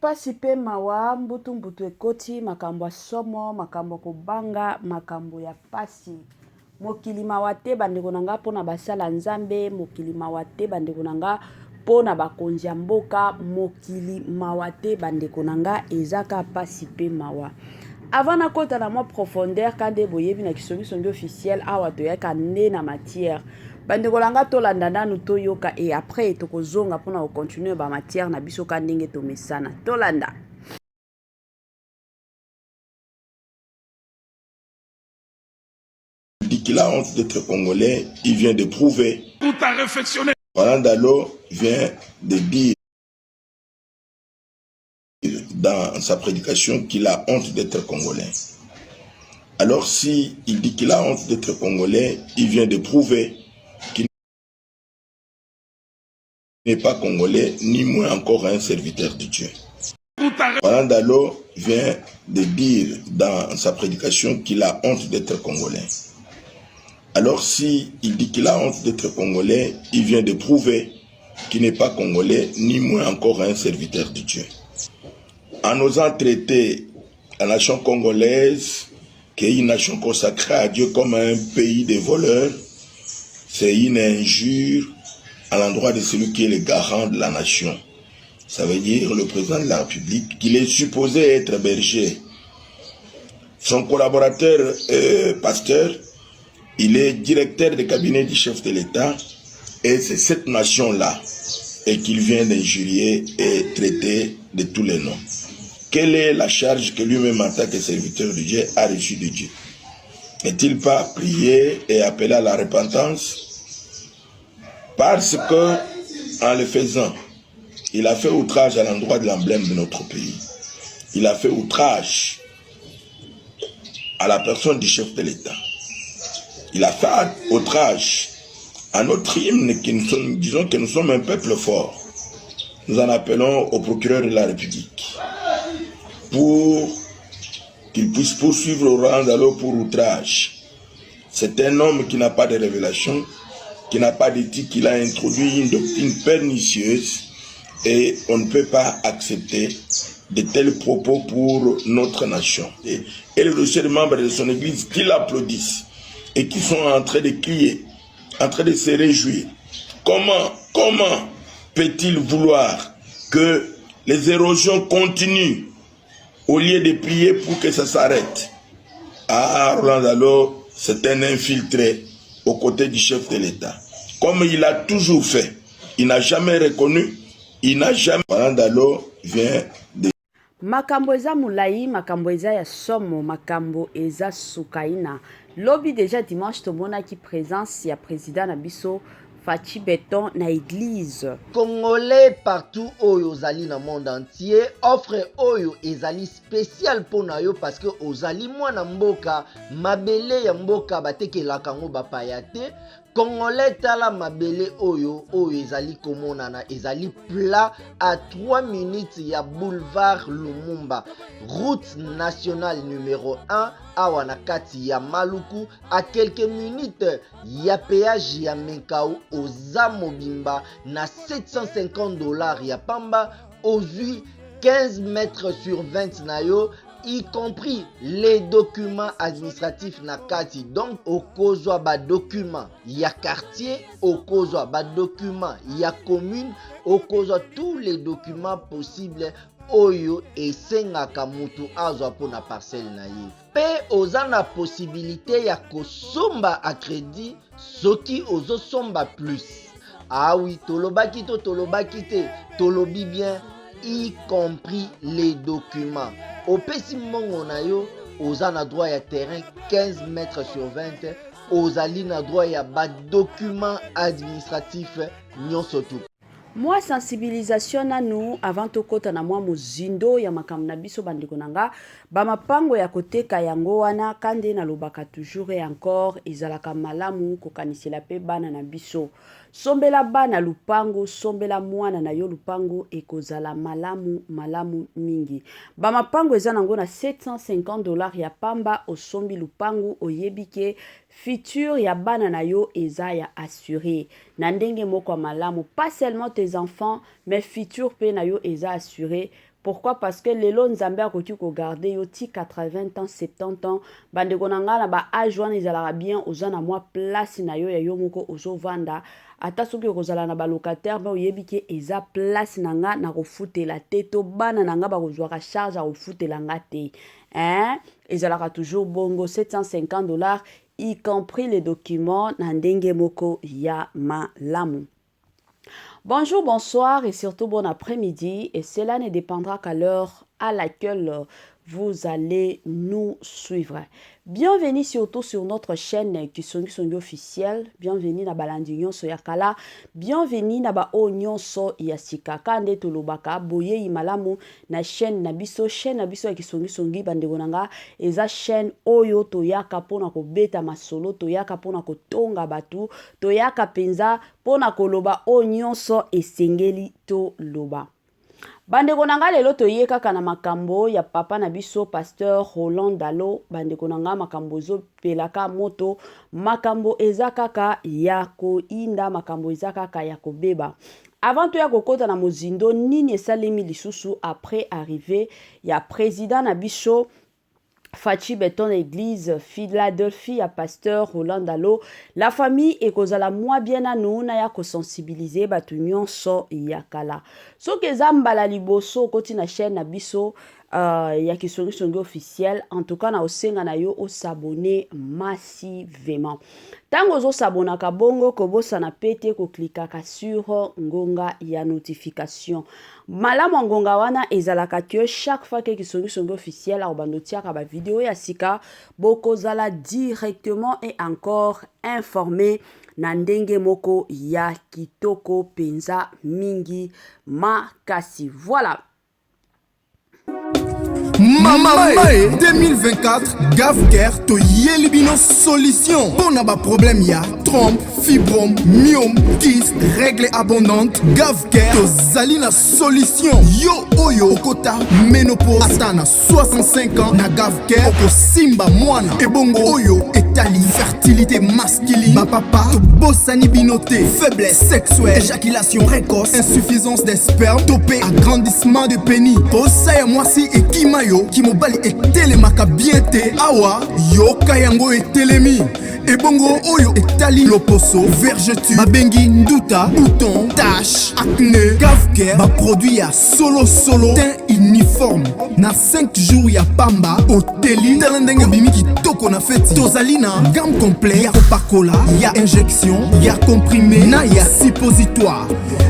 pasi pe mawa mbutu mbutu ekoti makambo ya somo makambo kobanga makambo ya pasi mokili mawa te bandeko na nga pona basala nzambe mokili mawa te bandeko na nga pona bakonzi ya mboka mokili mawa te bandeko na nga ezaka pasi pe mawa. Avant na kota na mwa profondeur kande boyebi na kisongi officiel awa toyaka nde na matière bandeko langa tolanda nanu toyoka et après tokozonga mpona kocontinue ba matière na biso ka ndenge tomesana tolanda. Il dit qu'il a honte d'être congolais, il vient de prouver. Tout a réflexionné. Roland Dalo vient de dire dans sa prédication qu'il a honte d'être congolais. Alors si il dit qu'il a honte d'être congolais, il vient de prouver qu'il n'est pas congolais, ni moins encore un serviteur de Dieu. Roland Dalo vient de dire dans sa prédication qu'il a honte d'être congolais. Alors si il dit qu'il a honte d'être congolais, il vient de prouver qu'il n'est pas congolais, ni moins encore un serviteur de Dieu. En osant traiter la nation congolaise, qui est une nation consacrée à Dieu comme un pays de voleurs, c'est une injure à l'endroit de celui qui est le garant de la nation. Ça veut dire le président de la République, qu'il est supposé être berger. Son collaborateur pasteur, il est directeur de cabinet du chef de l'État, et c'est cette nation-là et qu'il vient d'injurier et traiter de tous les noms. Quelle est la charge que lui-même en tant que serviteur de Dieu a reçue de Dieu? N'est-il pas prié et appelé à la repentance? Parce que, en le faisant, il a fait outrage à l'endroit de l'emblème de notre pays. Il a fait outrage à la personne du chef de l'État. Il a fait outrage à notre hymne, disons que nous sommes un peuple fort. Nous en appelons au procureur de la République pour qu'il puisse poursuivre Roland Dalo pour outrage. C'est un homme qui n'a pas de révélation, qui n'a pas d'éthique, il a introduit une doctrine pernicieuse et on ne peut pas accepter de tels propos pour notre nation. Et le dossier des membres de son église qui l'applaudissent et qui sont en train de crier, en train de se réjouir. Comment peut-il vouloir que les érosions continuent au lieu de prier pour que ça s'arrête? Ah, Roland Dalo, c'est un infiltré aux côtés du chef de l'État. Comme il a toujours fait, il n'a jamais reconnu, il n'a jamais... Roland Dalo vient de... Makambo eza mulai, makambo eza ya somo, makambo eza sukaina. Lobby déjà dimanche tomona ki présence ya président Nabiso Fachi Beton na église. Congolais partout oyo ozali na monde entier, offre oyo ezali spécial pona yo parce que ozali mwana mboka, mabele ya mboka batekelaka ngo bapaya te. Congolais tala mabele oyo ezali komonana ezali plat à 3 minutes ya boulevard Lumumba, route nationale numéro 1 awa na kati ya Maluku, à quelques minutes ya péage ya Menkau oza mobimba na $750 ya pamba, ozui 15 mètres sur 20 na yo, y compris les documents administratifs na kati. Donc okozwa ba documents ya quartier, okozwa ba documents ya commune, okozwa tous les documents possibles oyo esengaka mutu azwa pona parcelle na ye. Pe oza na possibilité ya kosomba a crédit soki ozosomba plus. Ah oui, tolobaki te, tolobi bien, y compris les documents. Opesi mbongo na yo, oza na droit ya terrain 15 mètres sur 20, ozali na droit ya ba documents administratifs nyonso tu. Moi sensibilisation nanu avant tokota na mwa muzindo ya makambo na biso bandeko nanga ba mapango ya koteka yango wana kande na lobaka toujours et encore ezalaka malamu kokanisela pe bana na biso. Sombela bana lupango, sombela mwana na yo lupango ekozala malamu mingi. Ba mapango eza nango na $750 ya pamba osombi lupango oyebike futur ya bana na yo eza ya assuré. Na ndenge moko malamu, pas seulement tes enfants, mais futur pe na yo eza assuré. Pourquoi? Parce que lelo nzambe akoki ko garder yo ti 80 ans 70 ans bandeko na nga na ba âge wana ezalaka bien oza na mwa place na yo ya yo moko ozovanda ata soki okozala na balocataire me oyebi ke eza place na nga na kofutela te to bana na nga bakozwaka charge ya kofutela nga te ezalaka toujours bongo $750 y compris les documents na ndenge moko ya malamu. Bonjour, bonsoir et surtout bon après-midi. Et cela ne dépendra qu'à l'heure à laquelle vous allez nous suivre. Bienvenue surtout sur notre chaîne Kisongi officielle. Bienvenue na Balandinyon Soyakala. Bienvenue na ba Onyonso Yasika. Kande Tolobaka. Boye Imalamu na chaîne Nabiso. Chaîne Nabiso ya Kisongi Bandegonanga. Eza chaîne Oyo Toyaka pona ko beta masolo. Toyaka pona ko tonga batu. Toyaka penza pona koloba Onyonso esengeli to loba. Bandeko nanga lelo toye kaka na makambo ya papa na biso pasteur Roland Dalo. Bandeko nanga makambo zo pelaka moto. Makambo eza kaka ya koinda, makambo eza kaka ya kobeba. Avant to ya kokota na mozindo nini esalemi lisusu après arrivé ya président na biso Fachi Beton Église Philadelphie à pasteur Roland Dalo. La famille ekozala mwa bien à nous na ya ko sensibiliser batu nyonso yakala. So kezamba la liboso koti na chaîne na biso ya Kisongi officiel. En tout cas na osenga na yo o s'abonner massivement. Tango zo s'abona ka bongo kobosa na pete ko klikaka sur ngonga ya notification. Malamu ngonga wana ezalaka que chaque fois que Kisongi officiel a obandotiaka ba vidéo ya sika boko zala directement et encore informé na ndenge moko ya kitoko penza mingi makasi. Voilà. Mamae 2024 Gavker to Yelibino solution. Bon aba problème ya trompe, fibrome, myome, kyste, règle abondante. Gavker to zalina solution. Yo oyo okota ménopause atana 65 ans na Gavker oko simba mwana. Ebongo oyo etali fertilité masculine. Ma papa to bossani binoté, faiblesse sexuelle, éjaculation précoce, insuffisance des spermes, topé agrandissement de pénis. Osaya mwasi et kimayo kimobali etelemaka bien te awa yoka yango etelemi. Ebongo oyo etali loposo, vergeture, babengi nduta, bouton, tache, acné. Gavker ba produit ya solo teint uniforme. Na 5 jours ya pamba oteli talendenge bimi kitoko na feti. Tozali na gamme complet ya kopakola, ya injection, ya comprimé, na ya suppositoire.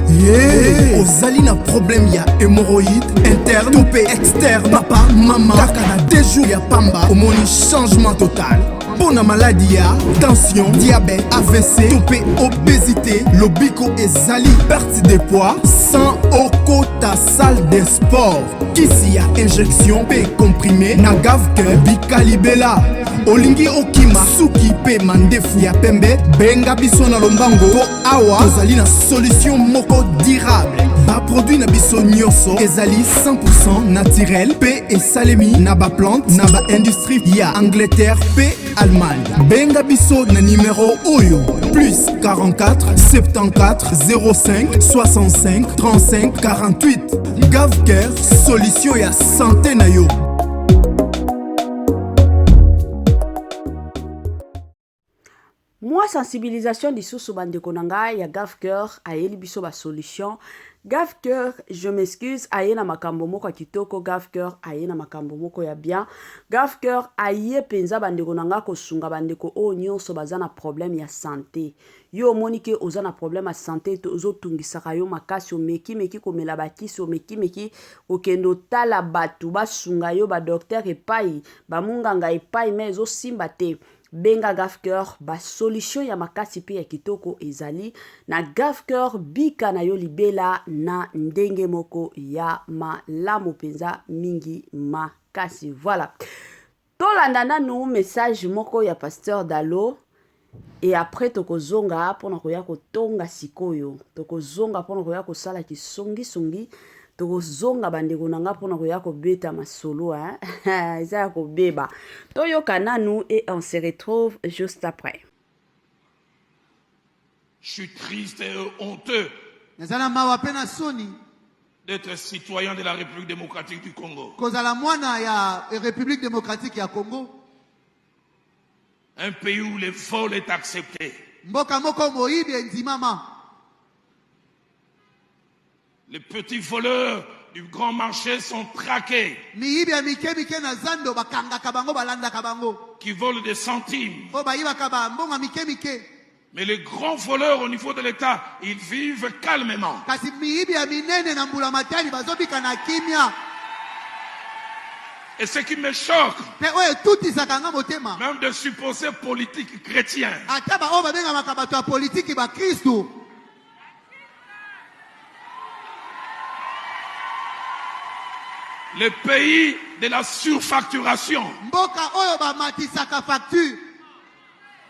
Yeah. Ozali na problème ya hémorroïde interne, topé externe, papa, maman. Kaka na 2 jours ya pamba omoni changement total. Bona maladie ya tension, diabète, AVC, topé obésité, lobiko ezali perte de poids sans okota salle de sport. Kisi ya injection pe comprimé na Gavker bikalibela. Olingi okima suki pe mandefu ya pembe benga biso na lombango po awa tozali na solution moko durable. Ba produit na biso nyonso ezali 100% naturel pe esalemi na ba plante na ba industrie ya Angleterre pe Allemagne. Benga biso na numéro oyo plus 44 74 05 65 35 48. Gavker solution ya santé na yo. Moi sensibilisation disusu bandeko nanga ya Gavker ayeli biso ba solution. Gavker, je m'excuse, aye na makambo moko kitoko. Gavker aye na makambo moko ya bien. Gavker aye penza bandeko nanga kosunga bandeko o nyonso baza na problème ya santé. Yo monike oza na problème ya santé to ozo tungisaka yo makasi omeki komela bakisi omeki okendo tala batu basunga yo ba docteur epai ba munganga epai mais ezo simba te. Benga Gavker ba solution ya makasi pe ya kitoko ezali na Gavker bika na yo libela na ndenge moko ya malamu penza mingi makasi. Voilà. Tolanda nanu message moko ya pasteur Dalo et après tokozonga pona koya kotonga sikoyo. Tokozonga pona koya kosala kisongi tokozonga bandeko nanga pona koya kobeta masolo eza ya kobeba. Toyoka nanu et on se retrouve juste après. Je suis triste et honteux. Nazala mawa pena soni. d'être citoyen de la République démocratique du Congo. kozala mwana ya République démocratique ya Congo. Un pays où le vol est accepté. Mboka moko moyibi endimama. Les petits voleurs du grand marché sont traqués. Miyibi ya mike mike na zando bakangaka bango balandaka bango. Qui volent des centimes. O bayibaka ba mbonga mike mike. Mais les grands voleurs au niveau de l'État, ils vivent calmement. Kasi miyibi ya minene na mbula matali bazobika na kimia. Et ce qui me choque, même de supposés politiques chrétiens, le pays de la surfacturation.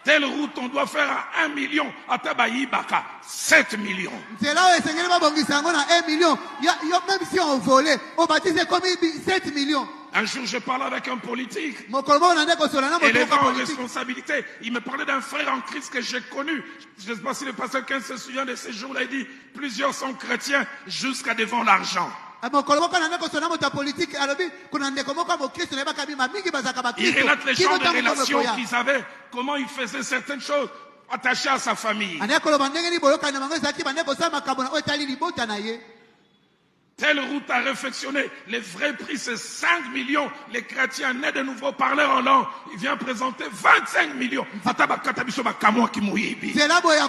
Telle route, on doit faire à 1 million, à Tabaïbaka, 7 millions. C'est là où Seigneur va bondir 1 million. Même si on volait, on baptisait comme 7 millions. Un jour, je parlais avec un politique. Et les gens en responsabilité, il me parlait d'un frère en Christ que j'ai connu. Je ne sais pas si le pasteur 15 se souvient de ces jours-là. Il dit, plusieurs sont chrétiens jusqu'à devant l'argent. Il relate les gens de relations qu'ils avaient, comment ils faisaient certaines choses attachées à sa famille. Telle route à réflexionner. Le vrai prix, c'est 5 millions. Les chrétiens nés de nouveau parleurs en langue, il vient présenter 25 millions. C'est là où il y a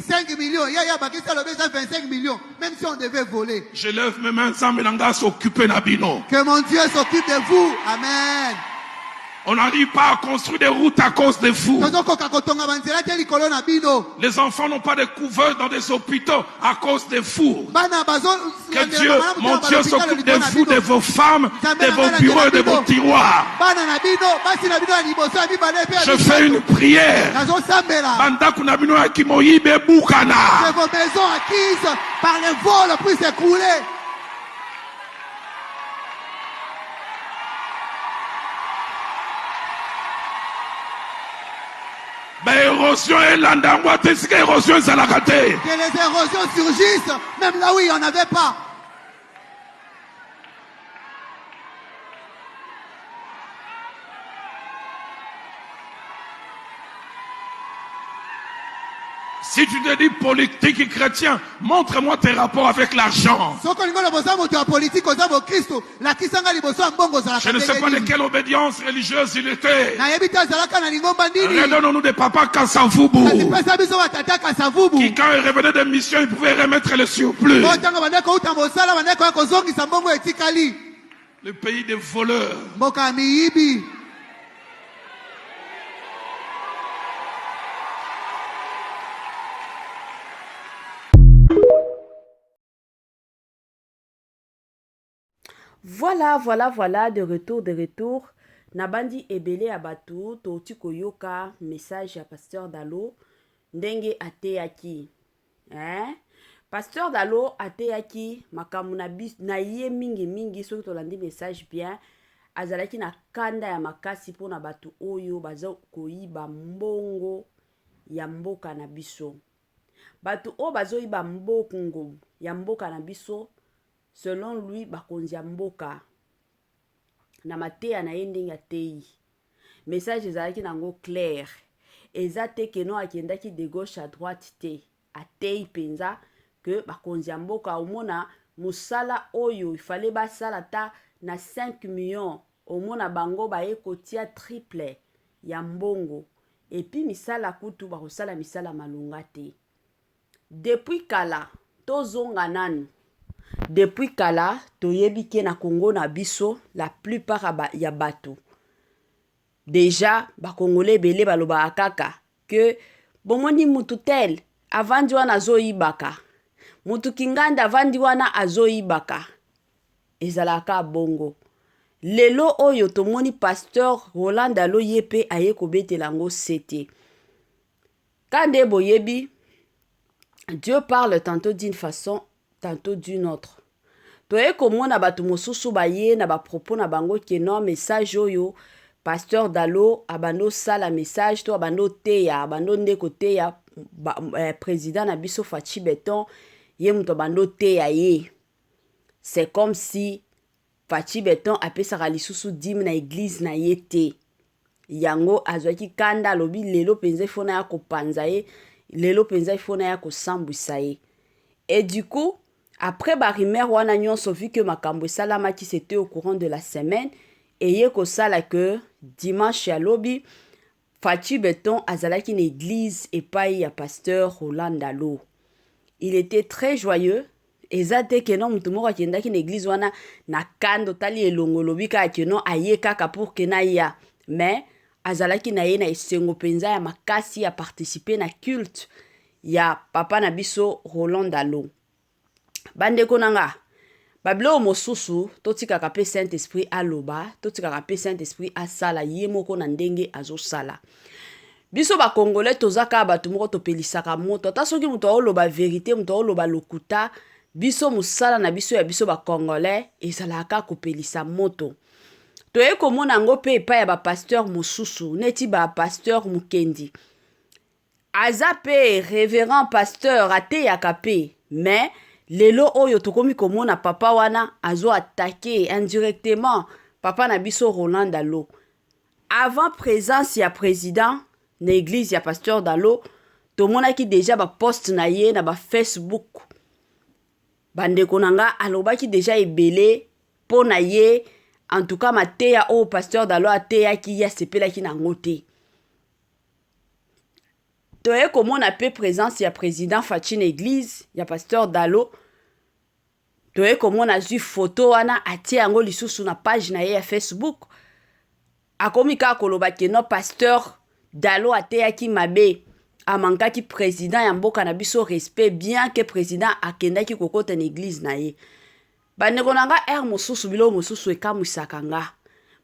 5 millions. Il y a 25 millions. Même si on devait voler. Je lève mes mains sans me s'occuper d'Abino. Que mon Dieu s'occupe de vous. Amen. On n'arrive pas à construire des routes à cause de vous. Les enfants n'ont pas de couverts dans des hôpitaux à cause de vous. Que Dieu, mon Dieu, s'occupe de vous, de vos femmes, de vos bureaux et de vos tiroirs. Je fais une prière. Que vos maisons acquises par les vols puissent s'écrouler. Que les érosions surgissent, même là où il n'y en avait pas. Si tu te dis politique et chrétien, montre-moi tes rapports avec l'argent. Je ne sais pas de quelle obédience religieuse il était. Redonnons-nous des papas Kassavubu. Qui, quand il revenait de mission, il pouvait remettre le surplus. Le pays des voleurs. Voilà, de retour. Nabandi ebele abatu, touti koyoka, message à Pasteur Dalo, ndenge ateyaki. Pasteur Dalo ateyaki, makamuna bis, na ye mingi, soki tolandi message bien, azalaki na kanda ya makasi po na batu oyo, baza koyiba mbongo ya mboka na biso. Batu o bazo yiba mbongo ya mboka na biso, selon lui, bakonzi ya mboka na mateya na ye ndenge atei. Message ezalaki nango clair. Eza te ke no akendaki de gauche à droite te. Atei penza que bakonzi ya mboka omona musala oyo ifale basala ta na 5 millions. Omona bango baye kotia triple ya mbongo. Et puis misala kutu bakosala misala malunga te. Depuis kala tozonga nanu. Depuis kala, toyebi ke na Congo na biso, la plupart ya bato. Déjà, ba Congolais bele baloba akaka que bomoni mutu tel avandi wana azoyibaka. Mutu kinganda avandi wana azoyibaka. Ezalaka bongo. Lelo oyo tomoni pasteur Roland Dalo yepe aye kobetela ngo sete. Kande boyebi, Dieu parle tantôt d'une façon, tantôt d'une autre. Toye komona batu mosusu baye na ba propos na bango ke non message oyo pasteur Dalo abando sala message to abando teya abando ndeko teya président na biso Fachi Beton ye muto bando te ya ye. C'est comme si Fachi Beton apesaka lisusu dîme na église na ye te. Yango azwaki kanda lobi lelo penza ifona ya kopanza ye, lelo penza ifona ya kosambwisa ye. Et du coup, après barimer wana nyonso vu que makambo esalamaki c'était au courant de la semaine, et ye kosala que dimanche ya lobi Fachi Beton azalaki na église epai ya pasteur Roland Dalo. Il était très joyeux. Eza te ke non mutu moko akendaki na église wana na kando tali elongo lobi kaka ke non aye kaka pour ke na ya. Mais azalaki na ye na esengo penza ya makasi ya participer na culte ya papa na biso Roland Dalo. Bandeko nanga, babilo mosusu totikaka pe Saint-Esprit aloba, totikaka pe Saint-Esprit asala ye moko na ndenge azosala. Biso ba Congolais tozaka batu moko topelisaka moto, ta soki mutu oloba vérité, mutu oloba lokuta, biso musala na biso ya biso ba Congolais ezalaka kopelisa moto. Toye komona ngo pe epai ya ba pasteur mosusu, neti ba pasteur Mukendi. Aza pe révérend pasteur ateyaka pe, mais lelo oyo tokomi komona papa wana azo attaquer indirectement papa na biso Roland Dalo. Avant présence ya président na église ya pasteur Dalo, tomonaki déjà ba post na ye na ba Facebook. Bandeko nanga alobaki déjà ebele po na ye, en tout cas mateya o pasteur Dalo ateyaki ya sepelaki na ngote. Toye komona pe présence ya président Fachi na église ya pasteur Dalo. Toye komona zui photo wana atie yango lisusu na page na ye ya Facebook. Akomi ka koloba ke no pasteur Dalo ateyaki mabe, amankaki président ya mboka na biso respect, bien que président akendaki kokota na église na ye. Bandeko nanga mosusu bilo mosusu ekamwisaka nga.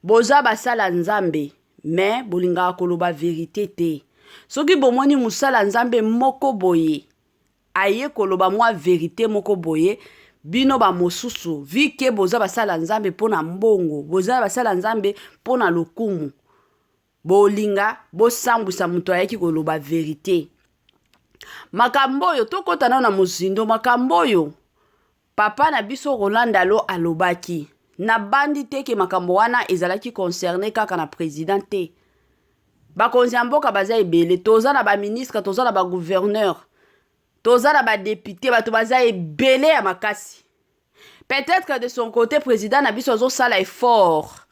Boza basala nzambe, mais bolingaka koloba vérité te. Soki bomoni musala nzambe moko boye, aye koloba mwa vérité moko boye, bino ba mosusu, vi ke boza basala nzambe pona mbongo, boza basala nzambe pona lokumu, bolinga bosambwisa mutu ayeki koloba vérité. Makambo oyo tokota na mozindo, makambo oyo papa na biso Roland Dalo alobaki na bandi te ke makambo wana ezalaki concerné kaka na président te. Bakonzi ya mboka baza ebele, toza na ba ministre, toza na ba gouverneur, toza na ba député, bato baza ebele ya makasi. Peut-être que de son côté président na biso azo sala effort,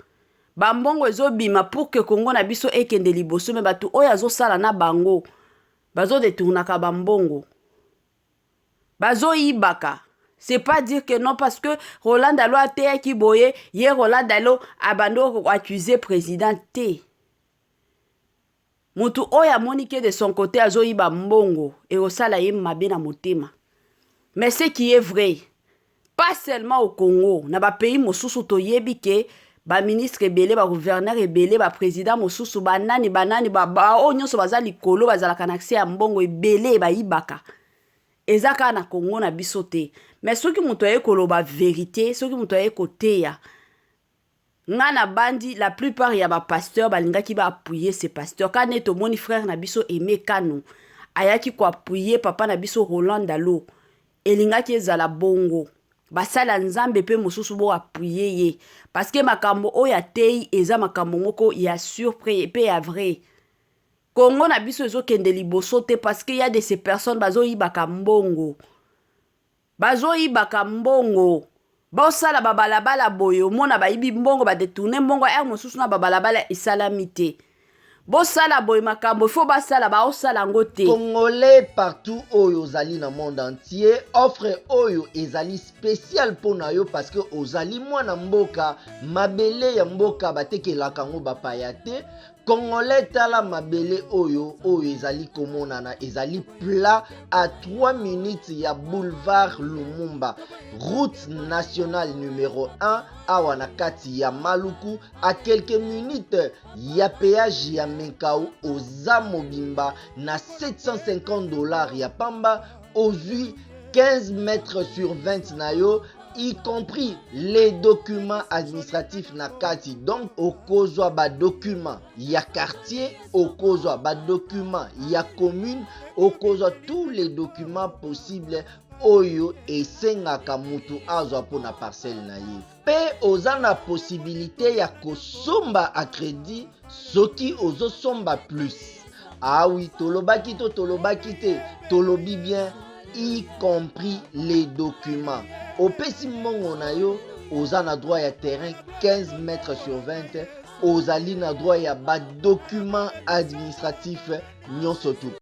bambongo ezobima pour que Congo na biso ekende liboso, mais bato oyo azo sala na bango bazo détournaka bambongo, bazo ibaka. C'est pas dire que non, parce que Roland Dalo a été qui boye, hier Roland Dalo abandonne accuser président T. Mutu oya monike de son côté azo iba mbongo et osala ye mabe na motema. Mais ce qui est vrai, pas seulement au Congo, na ba pays mosusu to yebi ke ba ministre ebele, ba gouverneur ebele, ba président mosusu banani ba o nyonso baza likolo bazala kanakse ya mbongo ebele ba ibaka. Ezaka na Congo na biso te. Mais soki mutu aye koloba vérité, soki mutu aye koteya, nga na bandi la plupart ya ba pasteur balingaki ba appuyer ces pasteurs. Kane to moni frère na biso Aimé Kano ayaki ko appuyer papa na biso Roland Dalo, elingaki ezala bongo basala nzambe pe mosusu bo appuyer ye, parce que makambo oya tei eza makambo moko ya surprise pe ya vrai. Congo na biso ezokende liboso te, parce que y a de ces personnes bazo ibaka mbongo, bazo ibaka mbongo, bosala babalabala boyo mona baibi mbongo badetourne mbongo mosusu na babalabala isalamite. Bosala boy makambo faut basala ba osala ngote. Congolais partout oyo ozali na monde entier, offre oyo ezali spécial pona yo, parce que ozali mwana mboka, mabele ya mboka batekelaka ngo bapaya te. Congolais tala mabele oyo ezali komonana, ezali plat à 3 minutes ya boulevard Lumumba, route nationale numéro 1 awa na kati ya Maluku, à quelques minutes ya péage ya Menkau oza mobimba na $750 ya pamba, ozui 15 mètres sur 20 na yo, y compris les documents administratifs na kati. Donc okozwa ba documents ya quartier, okozwa ba documents ya commune, okozwa tous les documents possibles oyo esengaka mutu azwa mpona parcelle na ye. Pe oza na possibilité ya kosomba a crédit soki ozosomba plus. Ah oui, tolobaki te, tolobi bien, y compris les documents. Opesi mbongo na yo, oza na droit ya terrain 15 mètres sur 20, ozali na droit ya ba document administratif nyonso tu.